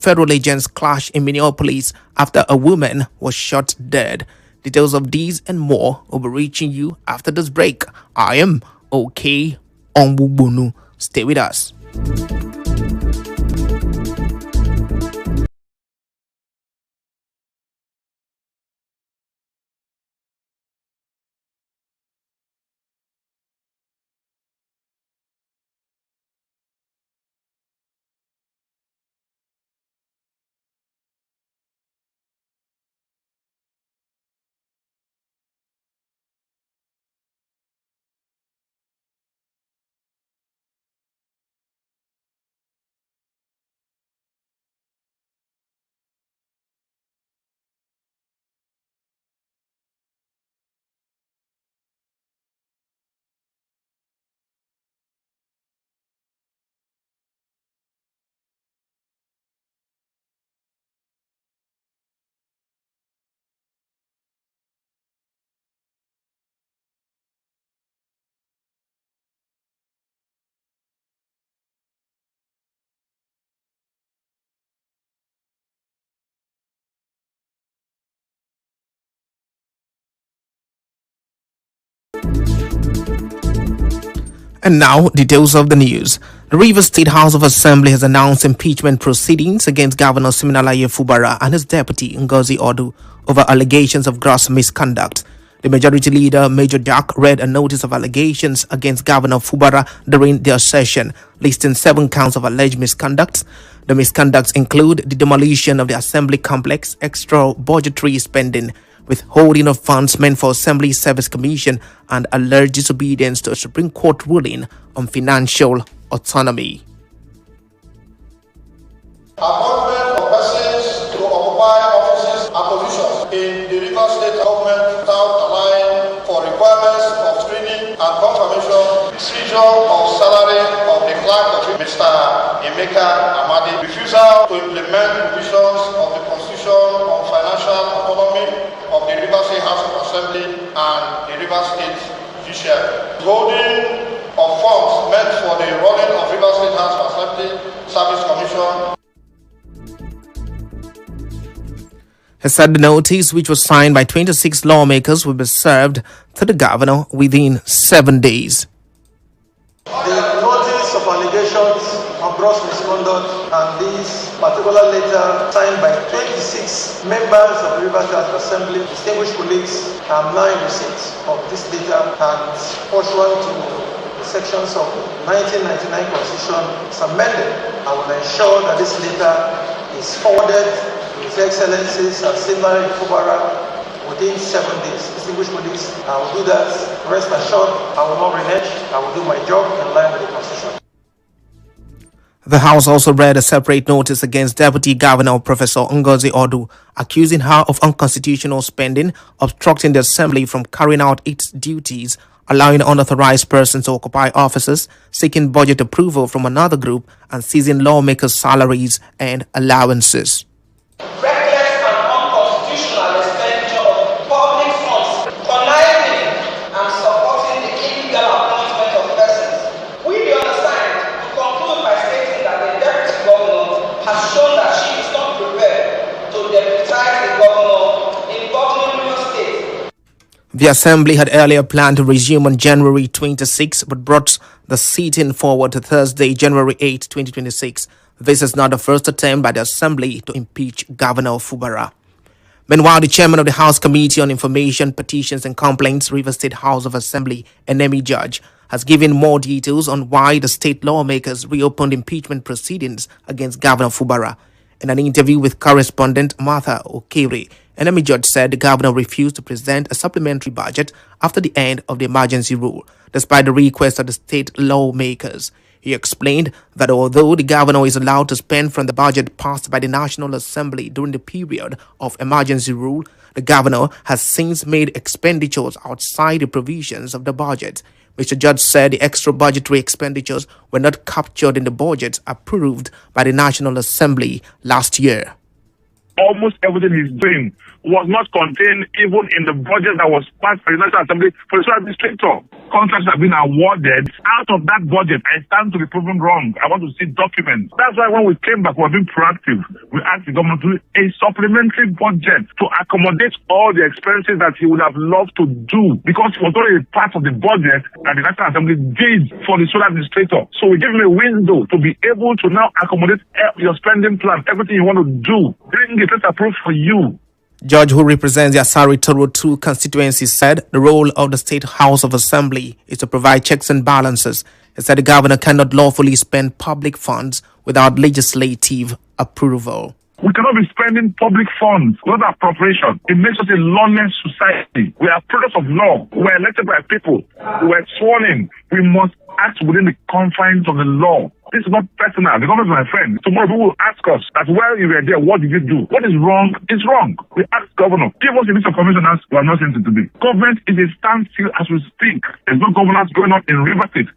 Federal agents clash in Minneapolis after a woman was shot dead. Details of these and more will be reaching you after this break. I am Okey Onwugbonu. Stay with us. And now, details of the news. The Rivers State House of Assembly has announced impeachment proceedings against Governor Siminalayi Fubara and his deputy Ngozi Odu over allegations of gross misconduct. The Majority Leader, Major Jack, read a notice of allegations against Governor Fubara during their session, listing 7 counts of alleged misconduct. The misconducts include the demolition of the Assembly complex, extra budgetary spending, withholding of funds meant for Assembly Service Commission, and alleged disobedience to a Supreme Court ruling on financial autonomy. Appointment of persons to occupy offices and positions in the Rivers State government without allowing for requirements of screening and confirmation, seizure of salary of the clerk of Mr. Emeka Amadi, refusal to implement provisions of the Constitution on financial autonomy of the Rivers State House of Assembly and the Rivers State Judiciary, holding of funds meant for the running of Rivers State House of Assembly Service Commission. He said the notice, which was signed by 26 lawmakers, will be served to the governor within 7 days. The notice of allegations of gross misconduct and this particular letter signed by 26 members of the Rivers State Assembly, distinguished colleagues, are now in receipt of this letter, and pursuant to the sections of the 1999 Constitution is amended. I will ensure that this letter is forwarded to His Excellencies and Siminalayi Fubara within 7 days. Distinguished colleagues, I will do that. Rest assured, I will not renege. I will do my job in line with the Constitution. The House also read a separate notice against Deputy Governor Professor Ngozi Odu, accusing her of unconstitutional spending, obstructing the Assembly from carrying out its duties, allowing unauthorized persons to occupy offices, seeking budget approval from another group, and seizing lawmakers' salaries and allowances. Reckless and unconstitutional expenditure of public funds, conniving and supporting the illegal appointment of persons. We understand to conclude by stating that the deputy governor has shown that she is not prepared to deputize the governor in governing Rivers State. The Assembly had earlier planned to resume on January 26, but brought the sitting forward to Thursday, January 8, 2026. This is not the first attempt by the Assembly to impeach Governor Fubara. Meanwhile, the chairman of the House Committee on Information, Petitions and Complaints, Rivers State House of Assembly, Enemi Judge, has given more details on why the state lawmakers reopened impeachment proceedings against Governor Fubara. In an interview with correspondent Martha Okey, Enemi Judge said the governor refused to present a supplementary budget after the end of the emergency rule, despite the request of the state lawmakers. He explained that although the governor is allowed to spend from the budget passed by the National Assembly during the period of emergency rule, the governor has since made expenditures outside the provisions of the budget. Mr. Judge said the extra budgetary expenditures were not captured in the budget approved by the National Assembly last year. Almost everything he's doing was not contained even in the budget that was passed by the National Assembly for the solar administrator. Contracts have been awarded out of that budget. I stand to be proven wrong. I want to see documents. That's why when we came back, we were being proactive. We asked the government to do a supplementary budget to accommodate all the expenses that he would have loved to do, because it was already part of the budget that the National Assembly did for the solar administrator. So we give him a window to be able to now accommodate your spending plan, everything you want to do. Bring it, let's approve for you. Judge who represents the Asari Toro 2 constituency said the role of the State House of Assembly is to provide checks and balances. He said the governor cannot lawfully spend public funds without legislative approval. We cannot be spending public funds without appropriation. It makes us a lawless society. We are products of law. We are elected by people. We are sworn in. We must act within the confines of the law. This is not personal. The government is my friend. Tomorrow people will ask us that while you were there, what did you do? What is wrong is wrong. We ask governor, give us a list of commissioners who are not sent to today. Government is a standstill as we speak. There's no governance going on in River State.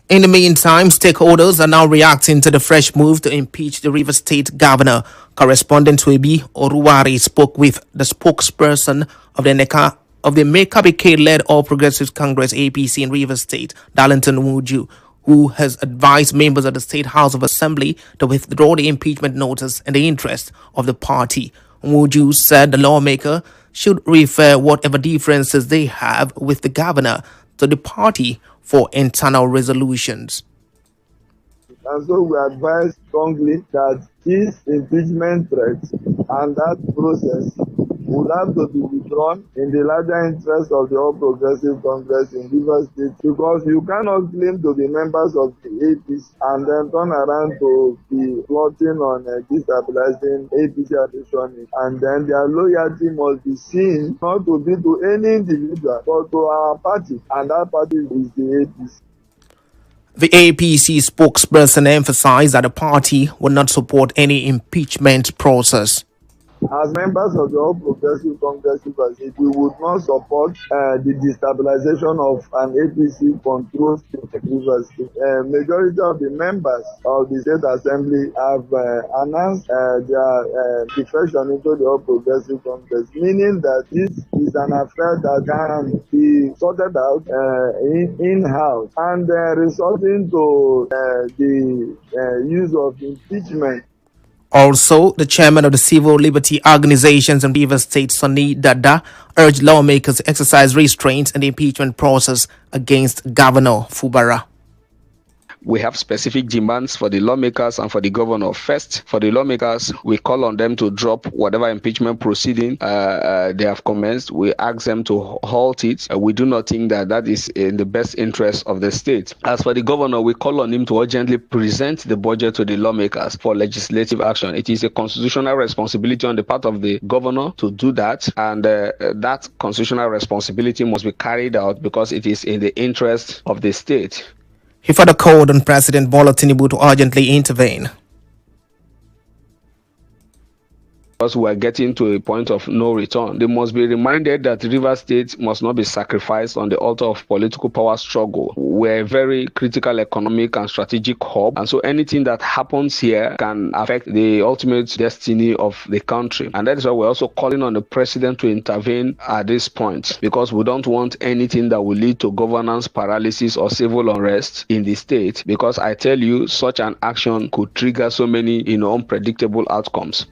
In the meantime, stakeholders are now reacting to the fresh move to impeach the Rivers State governor. Correspondent Webi Oruwari spoke with the spokesperson of the Mekabike-led All Progressives Congress APC in Rivers State, Darlington Onwugbonu, who has advised members of the State House of Assembly to withdraw the impeachment notice in the interest of the party. Onwugbonu said the lawmaker should refer whatever differences they have with the governor to the party for internal resolutions. And so we advise strongly that this impeachment threat and that process would have to be withdrawn in the larger interest of the All Progressive Congress in Rivers State, because you cannot claim to be members of the APC and then turn around to be plotting on destabilizing APC addition, and then their loyalty must be seen not to be to any individual but to our party, and that party is the APC. The APC spokesperson emphasized that the party would not support any impeachment process. As members of the All Progressive Congress, we would not support the destabilization of an APC-controlled state of Rivers State. Majority of the members of the State Assembly have announced their defection into the All Progressive Congress, meaning that this is an affair that can be sorted out in-house, and resorting to the use of impeachment. Also, the chairman of the Civil Liberty Organizations in Rivers State, Sonny Dada, urged lawmakers to exercise restraint in the impeachment process against Governor Fubara. We have specific demands for the lawmakers and for the governor. First, for the lawmakers, we call on them to drop whatever impeachment proceeding they have commenced. We ask them to halt it. We do not think that that is in the best interest of the state. As for the governor, we call on him to urgently present the budget to the lawmakers for legislative action. It is a constitutional responsibility on the part of the governor to do that, and that constitutional responsibility must be carried out because it is in the interest of the state. He further called on President Bola Tinubu to urgently intervene. Because we are getting to a point of no return, they must be reminded that Rivers State must not be sacrificed on the altar of political power struggle. We're a very critical economic and strategic hub, and so anything that happens here can affect the ultimate destiny of the country. And that is why we're also calling on the president to intervene at this point, because we don't want anything that will lead to governance paralysis or civil unrest in the state, because I tell you, such an action could trigger so many unpredictable outcomes.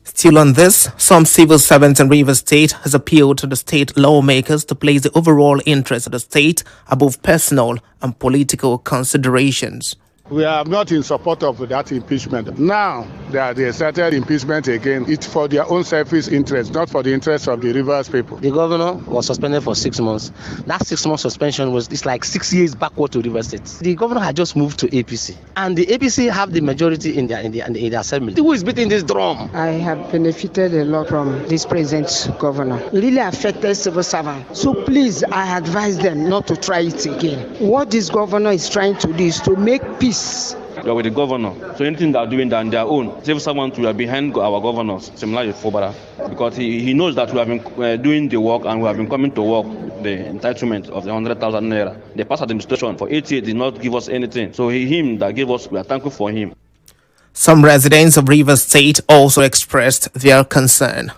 Still on this, some civil servants in Rivers State has appealed to the state lawmakers to place the overall interest of the state above personal and political considerations. We are not in support of that impeachment. Now that they started impeachment again, it's for their own selfish interest, not for the interest of the Rivers people. The governor was suspended for 6 months. That 6-month suspension it's like 6 years backward to Rivers State. The governor had just moved to APC, and the APC have the majority in the assembly. Who is beating this drum? I have benefited a lot from this present governor. It really affected civil servants. So please, I advise them not to try it again. What this governor is trying to do is to make peace. We are with the governor, so anything they are doing on their own. Civil servants, we are behind our governors, similar to Fubara, because he knows that we have been doing the work and we have been coming to work. The entitlement of the 100,000 naira. The past administration for 8 years did not give us anything. So him that gave us, we are thankful for him. Some residents of Rivers State also expressed their concern.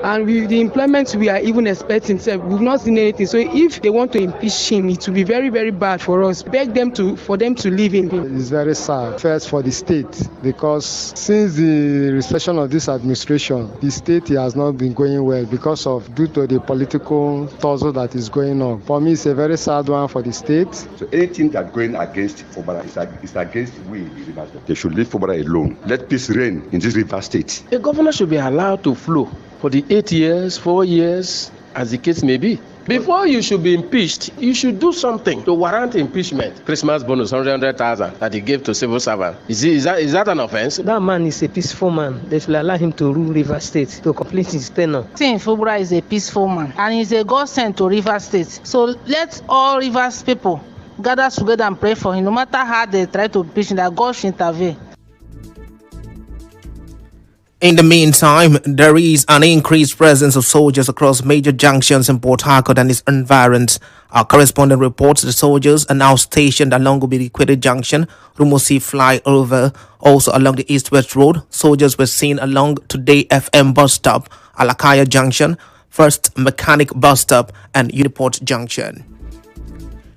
And with the employment we are even expecting, we've not seen anything. So if they want to impeach him, it will be very, very bad for us. Beg them for them to leave him. It's very sad, first for the state, because since the reception of this administration, the state has not been going well due to the political tussle that is going on. For me, it's a very sad one for the state. So anything that's going against Fubara is against we, the River State. They should leave Fubara alone. Let peace reign in this River State. The governor should be allowed to flow for the 8 years, 4 years, as the case may be. Before you should be impeached, you should do something to warrant impeachment. Christmas bonus, 100,000 that he gave to civil servants. Is that an offense? That man is a peaceful man. They should allow him to rule River State to complete his tenure. Fubara is a peaceful man and he's a godsend to River State. So let all Rivers people gather together and pray for him. No matter how they try to impeach him, that God should intervene. In the meantime, there is an increased presence of soldiers across major junctions in Port Harcourt and its environs. Our correspondent reports the soldiers are now stationed along Ubiri Junction, Rumusi Flyover. Also along the East-West Road, soldiers were seen along Today FM bus stop, Alakaya Junction, First Mechanic bus stop, and Uniport Junction.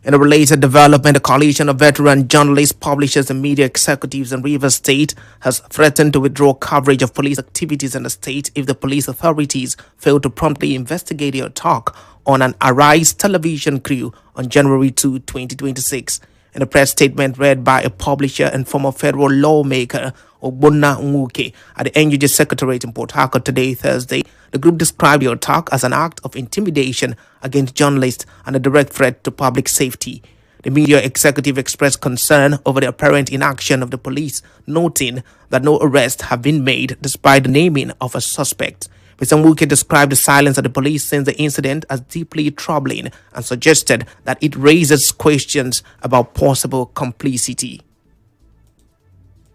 In a related development, a coalition of veteran journalists, publishers, and media executives in Rivers State has threatened to withdraw coverage of police activities in the state if the police authorities fail to promptly investigate the attack on an Arise television crew on January 2, 2026. In a press statement read by a publisher and former federal lawmaker, Onwugbonu, at the NUJ Secretariat in Port Harcourt today, Thursday, the group described the attack as an act of intimidation against journalists and a direct threat to public safety. The media executive expressed concern over the apparent inaction of the police, noting that no arrests have been made despite the naming of a suspect. Mr. Onwugbonu described the silence of the police since the incident as deeply troubling and suggested that it raises questions about possible complicity.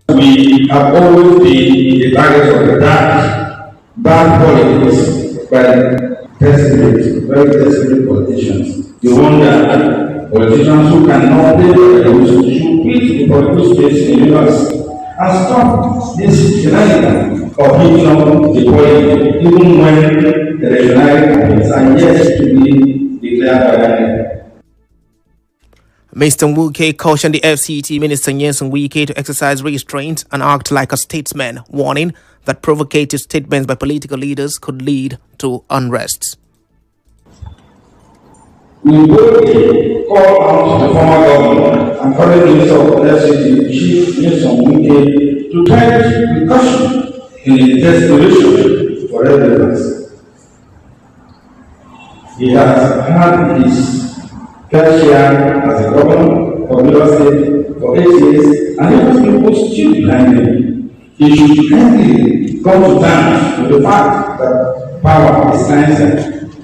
We have always been the target of the bad politics by very desperate politicians. You wonder politicians who cannot play the rules should quit the political space in the US and stop this shenanigan of hitting up the politics even when the regional campaigns are yet to be declared by the Mr. Onwugbonu cautioned the FCT Minister Nyesom Wike to exercise restraint and act like a statesman, warning that provocative statements by political leaders could lead to unrest. We boldly call out the former governor and current minister of FCT, Chief Nyesom Wike, to tread with caution in his desperation for relevance. He has had his fair share as a governor of Rivers State for 8 years, and he has been put still behind him. He should kindly come to terms with the fact that power is transient,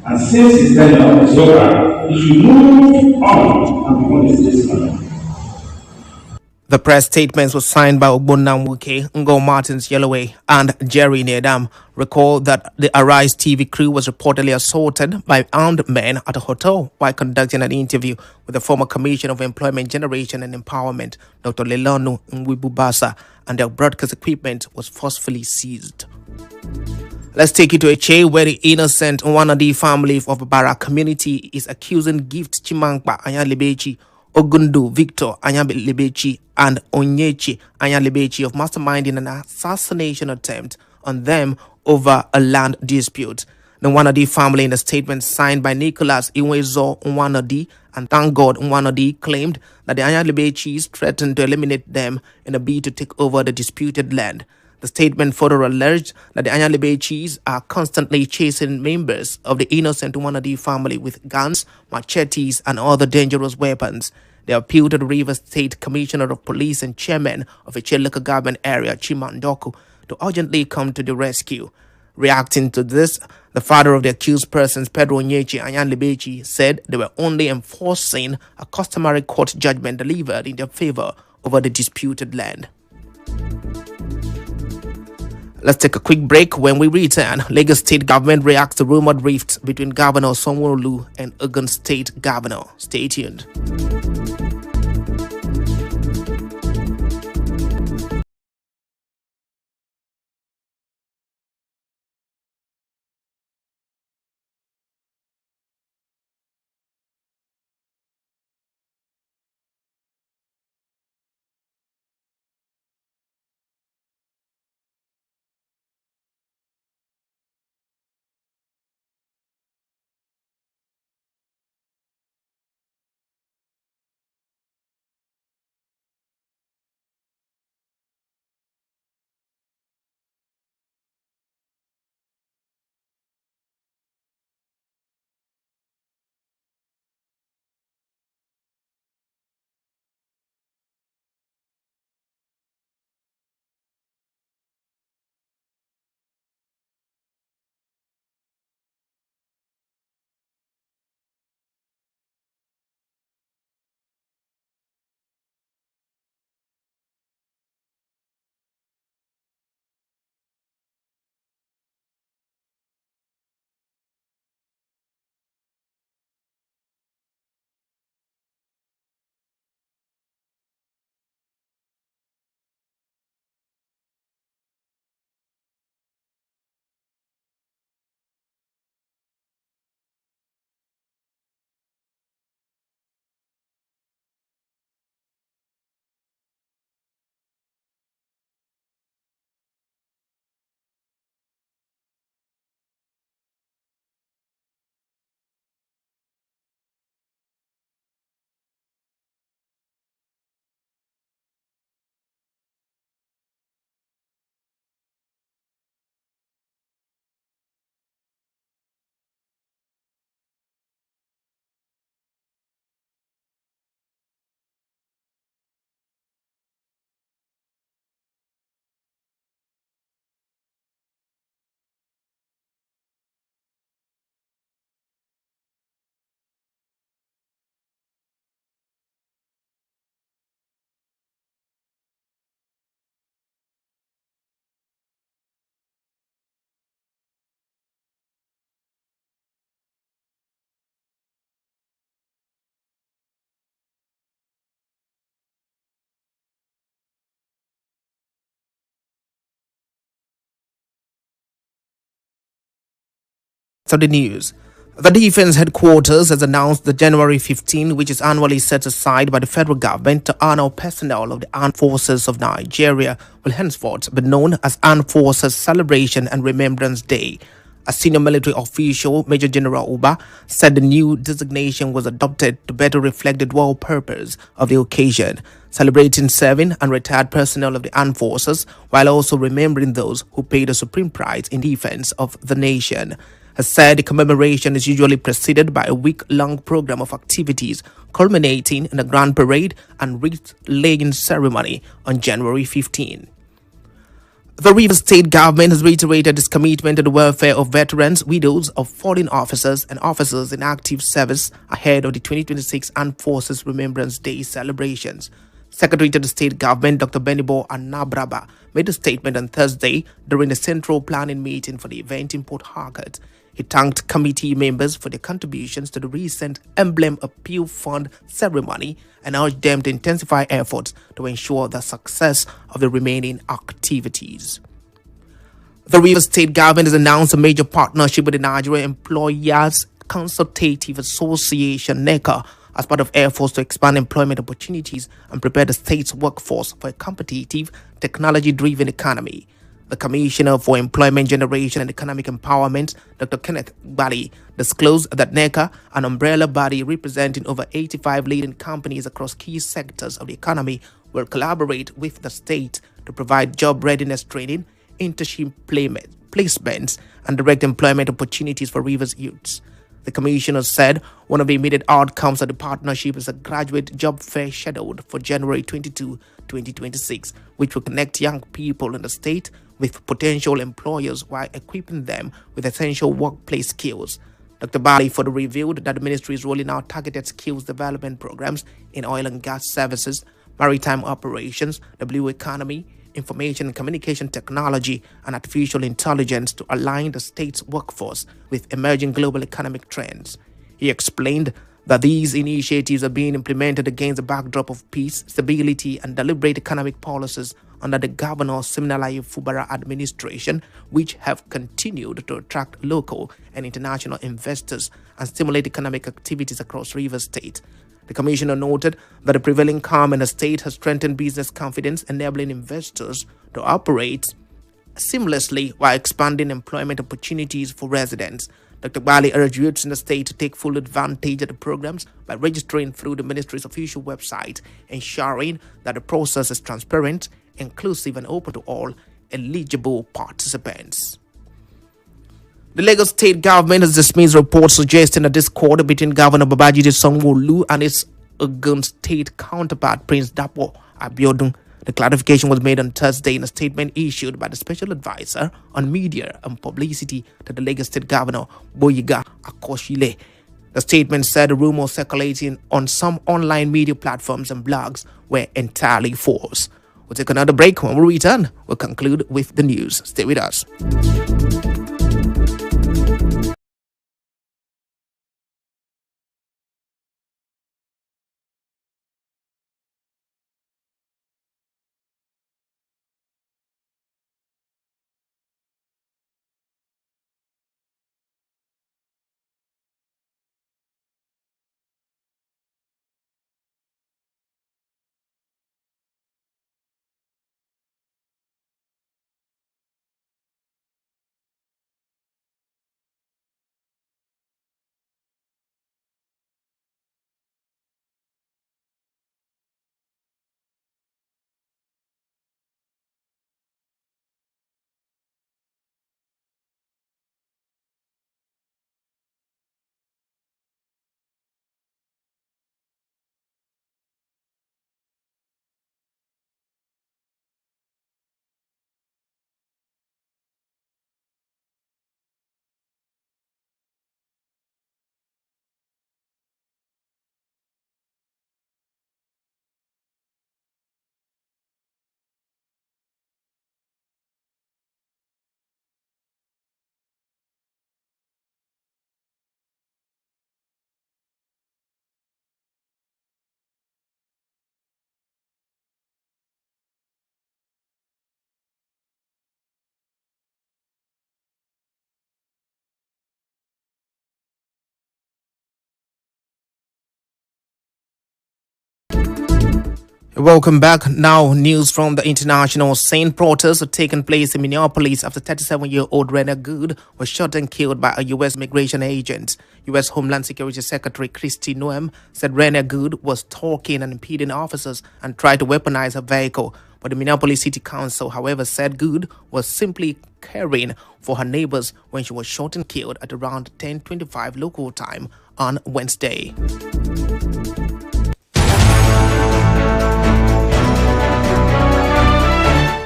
and since his tenure is over, he should move on and become a statesman. The press statements were signed by Onwugbonu, Ngo Martins Yelloway, and Jerry Nedam. Recall that the Arise TV crew was reportedly assaulted by armed men at a hotel while conducting an interview with the former Commissioner of Employment Generation and Empowerment, Dr. Lelonu Nwibubasa, and their broadcast equipment was forcefully seized. Let's take you to Okey, where the innocent Onwugbonu family of the Bara community is accusing Gift Chimangba Anyalebechi, Ogundu Victor Anyalebechi, and Onyechi Anyalebechi of masterminding an assassination attempt on them over a land dispute. The Onwugbonu family, in a statement signed by Nicholas Iwezo Onwugbonu and Thank God Onwugbonu, claimed that the Anyalebechis threatened to eliminate them in a bid to take over the disputed land. The statement further alleged that the Anyalebechis are constantly chasing members of the innocent Onwugbonu family with guns, machetes, and other dangerous weapons. They appealed to the Rivers State Commissioner of Police and Chairman of Okey local government area, Chimandoku, to urgently come to the rescue. Reacting to this, the father of the accused persons, Pedro Onyechi Anyalebechi, said they were only enforcing a customary court judgment delivered in their favor over the disputed land. Let's take a quick break. When we return, Lagos State government reacts to rumored rifts between Governor Sanwo-Olu and Ogun State Governor. Stay tuned. So the news. The Defense Headquarters has announced that January 15, which is annually set aside by the federal government to honor personnel of the Armed Forces of Nigeria, will henceforth be known as Armed Forces Celebration and Remembrance Day. A senior military official, Major General Uba, said the new designation was adopted to better reflect the dual purpose of the occasion, celebrating serving and retired personnel of the armed forces while also remembering those who paid the supreme price in defense of the nation. Has said the commemoration is usually preceded by a week-long program of activities culminating in a grand parade and wreath-laying ceremony on January 15. The Rivers State government has reiterated its commitment to the welfare of veterans, widows of fallen officers, and officers in active service ahead of the 2026 Armed Forces Remembrance Day celebrations. Secretary to the state government, Dr. Benibo Anabraba, made a statement on Thursday during the central planning meeting for the event in Port Harcourt. He thanked committee members for their contributions to the recent Emblem Appeal Fund ceremony and urged them to intensify efforts to ensure the success of the remaining activities. The Rivers State government has announced a major partnership with the Nigeria Employers Consultative Association (NECA) as part of efforts to expand employment opportunities and prepare the state's workforce for a competitive, technology-driven economy. The Commissioner for Employment Generation and Economic Empowerment, Dr. Kenneth Bali, disclosed that NECA, an umbrella body representing over 85 leading companies across key sectors of the economy, will collaborate with the state to provide job readiness training, internship placements, and direct employment opportunities for Rivers youths. The commissioner said one of the immediate outcomes of the partnership is a graduate job fair scheduled for January 22, 2026, which will connect young people in the state with potential employers while equipping them with essential workplace skills. Dr. Bali further revealed that the ministry is rolling out targeted skills development programs in oil and gas services, maritime operations, the blue economy, information and communication technology, and artificial intelligence to align the state's workforce with emerging global economic trends. He explained that these initiatives are being implemented against the backdrop of peace, stability, and deliberate economic policies under the Governor Siminalayi Fubara administration, which have continued to attract local and international investors and stimulate economic activities across Rivers State. The commissioner noted that the prevailing calm in the state has strengthened business confidence, enabling investors to operate seamlessly while expanding employment opportunities for residents. Dr. Bali urged youths in the state to take full advantage of the programs by registering through the ministry's official website, ensuring that the process is transparent, inclusive, and open to all eligible participants. The Lagos state government has dismissed reports suggesting a discord between Governor Babajide Sanwo-Olu and its Ogun state counterpart, Prince Dapo Abiodun. The clarification was made on Thursday in a statement issued by the Special Advisor on Media and Publicity to the Lagos State Governor, Boyiga Akoshile. The statement said the rumors circulating on some online media platforms and blogs were entirely false. We'll take another break. When we return, we'll conclude with the news. Stay with us. Welcome back. Now, news from the international scene. Protests have taken place in Minneapolis after 37-year-old Rena Good was shot and killed by a U.S. immigration agent. U.S. Homeland Security Secretary Kristi Noem said Rena Good was talking and impeding officers and tried to weaponize her vehicle. But the Minneapolis City Council, however, said Good was simply caring for her neighbors when she was shot and killed at around 10:25 local time on Wednesday.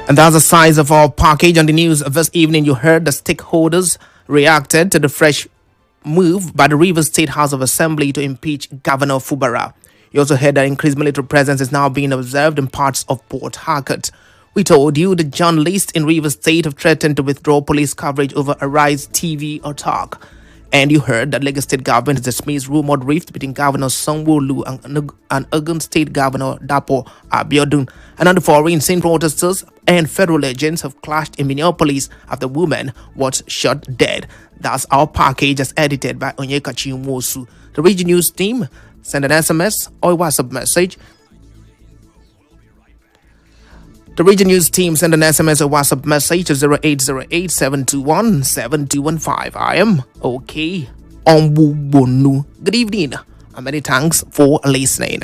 And that's the size of our package on the news this evening. You heard the stakeholders reacted to the fresh move by the Rivers State House of Assembly to impeach Governor Fubara. You also heard that increased military presence is now being observed in parts of Port Harcourt. We told you the journalists in Rivers State have threatened to withdraw police coverage over Arise TV or Talk. And you heard that Lagos State government has dismissed rumored rift between Governor Sanwo-Olu and Ogun State Governor Dapo Abiodun. And on the foreign scene, protesters and federal agents have clashed in Minneapolis after a woman was shot dead. That's our package as edited by Onyekachi Umosu. The Region News team send an SMS or a WhatsApp message. The Region News team send an SMS or WhatsApp message to 0808-721-7215. I am Okey Onwugbonu. Good evening and many thanks for listening.